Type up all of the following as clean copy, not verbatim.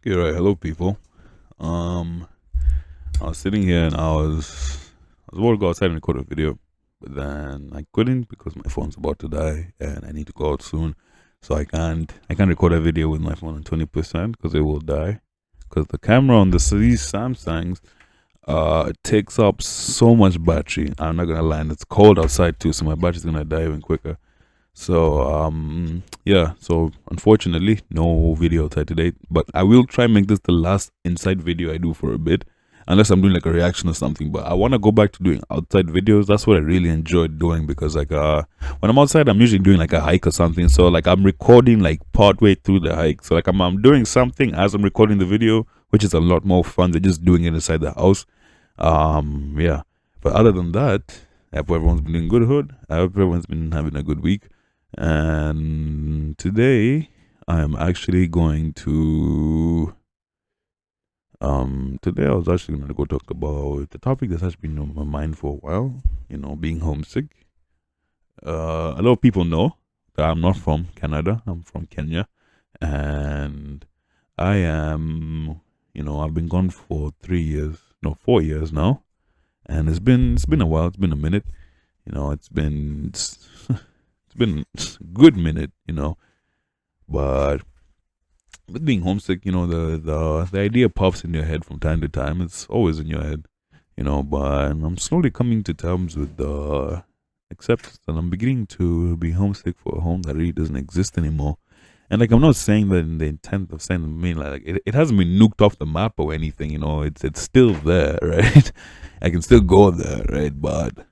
Okay, right. Hello, people. Um, I was sitting here and I was about to go outside and record a video, but then I couldn't because my phone's about to die and I need to go out soon. So I can't record a video with my phone on 20% because it will die. Because the camera on these Samsungs takes up so much battery. I'm not gonna lie, and it's cold outside too, so my battery's gonna die even quicker. So yeah, so unfortunately no video outside today, but I will try and make this the last inside video I do for a bit, unless I'm doing like a reaction or something. But I want to go back to doing outside videos. That's what I really enjoyed doing, because like when I'm outside I'm usually doing like a hike or something, so like I'm recording like part way through the hike, so like I'm doing something as I'm recording the video, which is a lot more fun than just doing it inside the house. Yeah, but other than that, I hope everyone's been doing good. Hood, I hope everyone's been having a good week. And today I'm actually going to today I was actually going to go talk about the topic that's actually been on my mind for a while, being homesick. A lot of people know that I'm not from Canada. I'm from Kenya, and I am, I've been gone for 3 years, no, 4 years now, and it's been a while. It's been a minute. It's been a good minute, but with being homesick, the idea pops in your head from time to time. It's always in your head, but I'm slowly coming to terms with the acceptance that I'm beginning to be homesick for a home that really doesn't exist anymore. And like, I'm not saying that in the intent of saying, I mean, like it hasn't been nuked off the map or anything, it's still there, right? I can still go there, right? But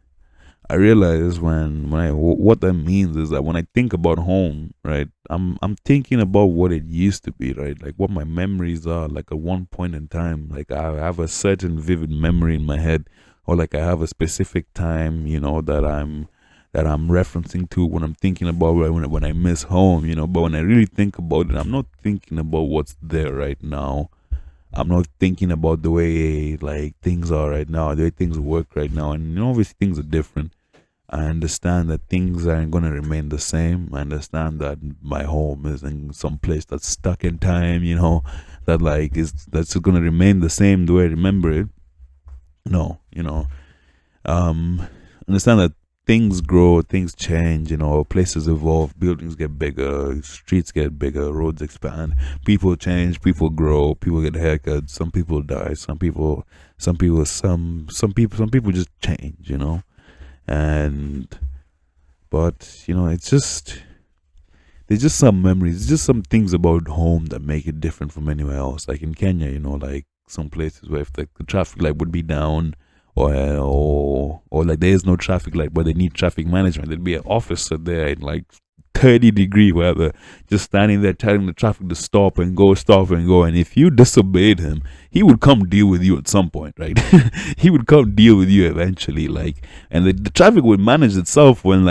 I realize what that means is that when I think about home, right, I'm thinking about what it used to be, right, like what my memories are, like at one point in time, like I have a certain vivid memory in my head, or like I have a specific time, that I'm referencing to when I'm thinking about when I miss home, But when I really think about it, I'm not thinking about what's there right now. I'm not thinking about the way like things are right now, the way things work right now, and obviously things are different. I understand that things aren't going to remain the same. I understand that my home is in some place that's stuck in time, that like that's going to remain the same the way I remember it. No, understand that things grow, things change, places evolve, buildings get bigger, streets get bigger, roads expand, people change, people grow, people get haircuts, some people die, some people just change, and but it's just there's just some memories, it's just some things about home that make it different from anywhere else. Like in Kenya, like some places where if the traffic light would be down, or like there is no traffic light but they need traffic management, there'd be an officer there in like 30-degree weather, just standing there telling the traffic to stop and go. And if you disobeyed him, he would come deal with you at some point, right? He would come deal with you eventually, like, and the traffic would manage itself when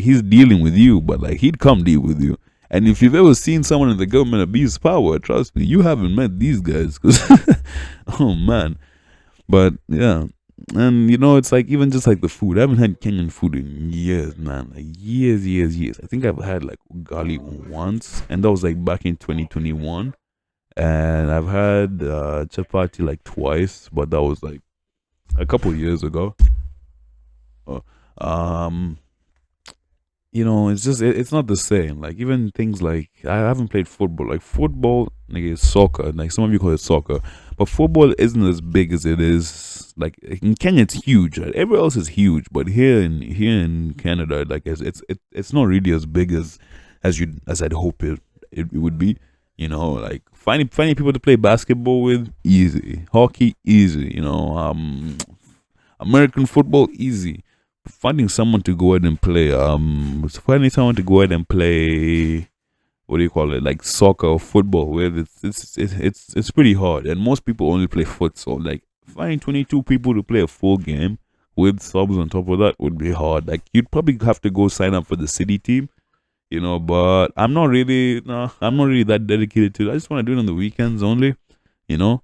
he's dealing with you, but like he'd come deal with you. And if you've ever seen someone in the government abuse power, trust me, you haven't met these guys, because oh man. But yeah, and it's like even just like the food. I haven't had Kenyan food in years, man. Like years, years, years. I think I've had like ugali once, and that was like back in 2021. And I've had chapati like twice, but that was like a couple years ago. Uh, um, it's just it's not the same. Like even things like I haven't played football. Like football, like is soccer. Like some of you call it soccer, but football isn't as big as it is. Like in Kenya, it's huge. Right? Everywhere else is huge, but here in Canada, like it's not really as big as I'd hope it would be. Like finding people to play basketball with, easy. Hockey, easy. American football, easy. Finding someone to go ahead and play, what do you call it, like soccer or football with, it's pretty hard, and most people only play futsal. Like finding 22 people to play a full game with subs on top of that would be hard. Like you'd probably have to go sign up for the city team, but I'm not really, no, I'm not really that dedicated to it. I just want to do it on the weekends only, you know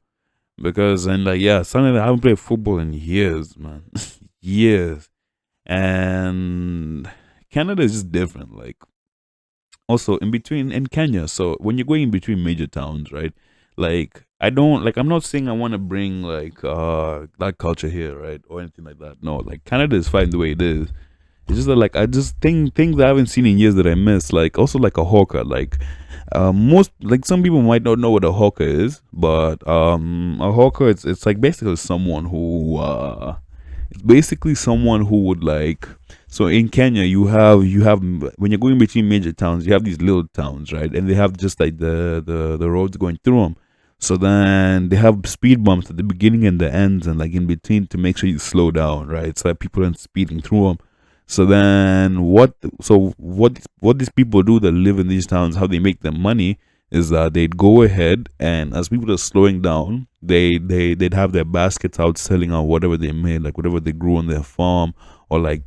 because, and like, yeah, something, I haven't played football in years, man. Years. And Canada is just different. Like, also in Kenya, so when you're going in between major towns, right? Like I don't like. I'm not saying I want to bring like that culture here, right, or anything like that. No, like Canada is fine the way it is. It's just that like I just think things I haven't seen in years that I miss. Like also like a hawker. Like most like some people might not know what a hawker is, but a hawker it's like basically someone who it's basically someone who would like so in Kenya you have when you're going between major towns you have these little towns, right, and they have just like the roads going through them. So then they have speed bumps at the beginning and the ends and like in between to make sure you slow down, right, so that people aren't speeding through them. So then what these people do that live in these towns, how they make their money is that they'd go ahead and as people are slowing down, they'd have their baskets out selling out whatever they made, like whatever they grew on their farm, or like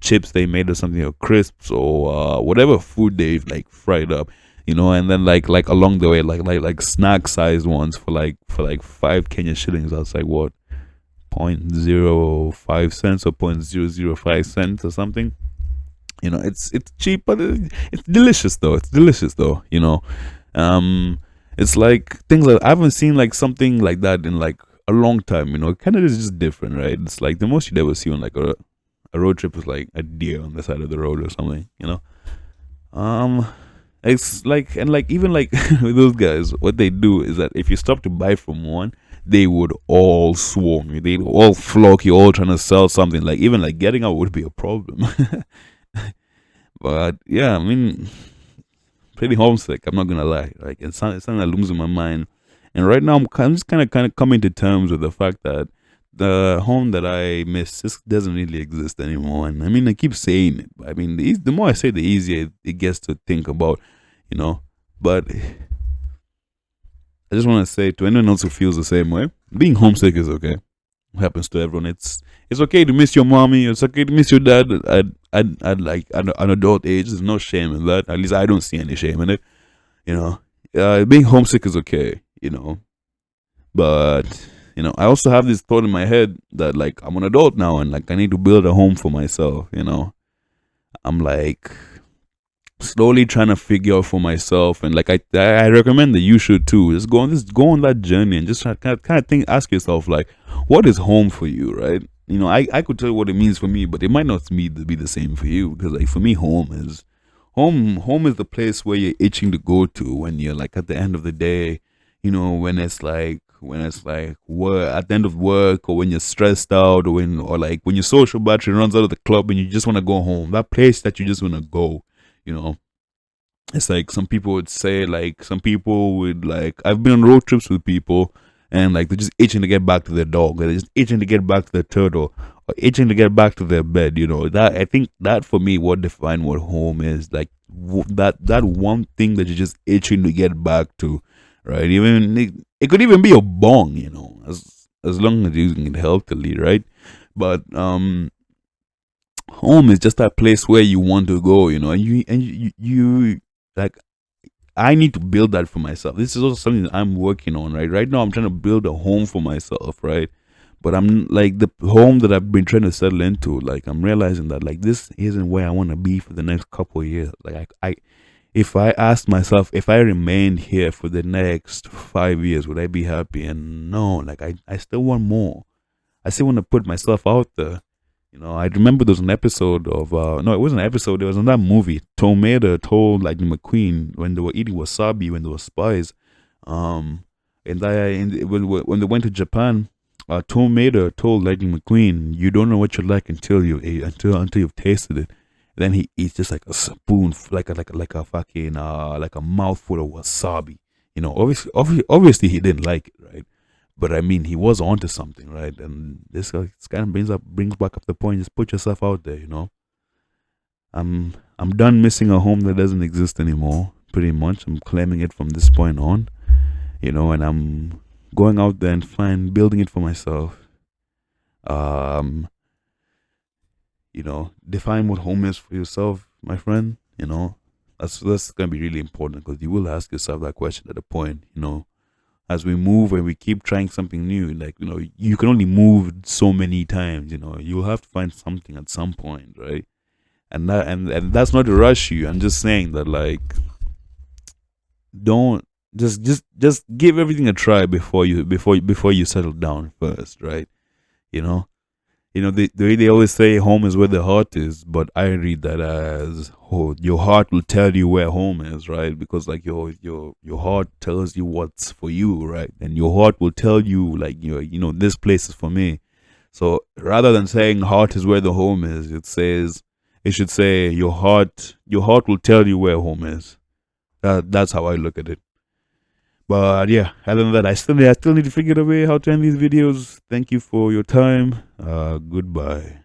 chips they made or something, or crisps, or whatever food they've like fried up, and then like along the way, like snack sized ones for like 5 Kenya shillings. That's like what 0.05 cents or 0.005 cents or something. It's cheap, but it's delicious though. It's delicious though. Um, it's like things like I haven't seen like something like that in like a long time. Canada is just different, right? It's like the most you'd ever see on like a road trip is like a deer on the side of the road or something. Um, it's like and like even like with those guys, what they do is that if you stop to buy from one, they would all swarm you. They'd all flock you, all trying to sell something. Like even like getting out would be a problem. But yeah, I mean, pretty homesick. I'm not gonna lie. Like it's something that looms in my mind. And right now, I'm just kind of coming to terms with the fact that the home that I miss just doesn't really exist anymore. And I mean, I keep saying it. But I mean, the more I say, the easier it gets to think about. You know. But I just want to say to anyone else who feels the same way, being homesick is okay. It happens to everyone. It's okay to miss your mommy. It's okay to miss your dad. I'd like an adult age. There's no shame in that. At least I don't see any shame in it. You know, being homesick is okay. But I also have this thought in my head that like I'm an adult now and like I need to build a home for myself. I'm like slowly trying to figure out for myself, and like I recommend that you should too. Just go on that journey and just kind of think, ask yourself like, what is home for you, right? I could tell you what it means for me, but it might not be the same for you, because like for me, home is the place where you're itching to go to when you're like at the end of the day, when it's like work at the end of work, or when you're stressed out, or like when your social battery runs out of the club and you just want to go home. That place that you just want to go, you know. It's like some people would say, like some people would like I've been on road trips with people, and like they're just itching to get back to their dog, or they're just itching to get back to their turtle, or itching to get back to their bed. That I think that for me, what define what home is, like that one thing that you're just itching to get back to, right? Even it could even be a bong, as long as you're using it healthily, right? But home is just that place where you want to go, and you like I need to build that for myself. This is also something that I'm working on, right? Right now, I'm trying to build a home for myself, right? But I'm like the home that I've been trying to settle into. Like I'm realizing that like this isn't where I want to be for the next couple of years. Like if I asked myself if I remained here for the next 5 years, would I be happy? And no, like I still want more. I still want to put myself out there. I remember there was an episode of no, it wasn't an episode. It was in that movie. Tomato told Lightning McQueen when they were eating wasabi when they were spies. And when they went to Japan, Tomato told Lightning McQueen, "You don't know what you like until you ate, until you've tasted it." Then he eats just like a spoon, like a fucking like a mouthful of wasabi. Obviously he didn't like it, right? But I mean, he was onto something, right? And this kind of brings back up the point. Just put yourself out there. I'm done missing a home that doesn't exist anymore. Pretty much, I'm claiming it from this point on. And I'm going out there and building it for myself. Um, define what home is for yourself, my friend. That's gonna be really important, because you will ask yourself that question at a point. As we move and we keep trying something new, like you can only move so many times. You'll have to find something at some point, right? And that's not to rush you. I'm just saying that like don't Just give everything a try before you settle down first, right? You know, the way they always say home is where the heart is, but I read that as, oh, your heart will tell you where home is, right? Because like your heart tells you what's for you, right? And your heart will tell you like, this place is for me. So rather than saying heart is where the home is, it should say your heart will tell you where home is. That's how I look at it. But yeah, other than that, I still need to figure out a way how to end these videos. Thank you for your time. Goodbye.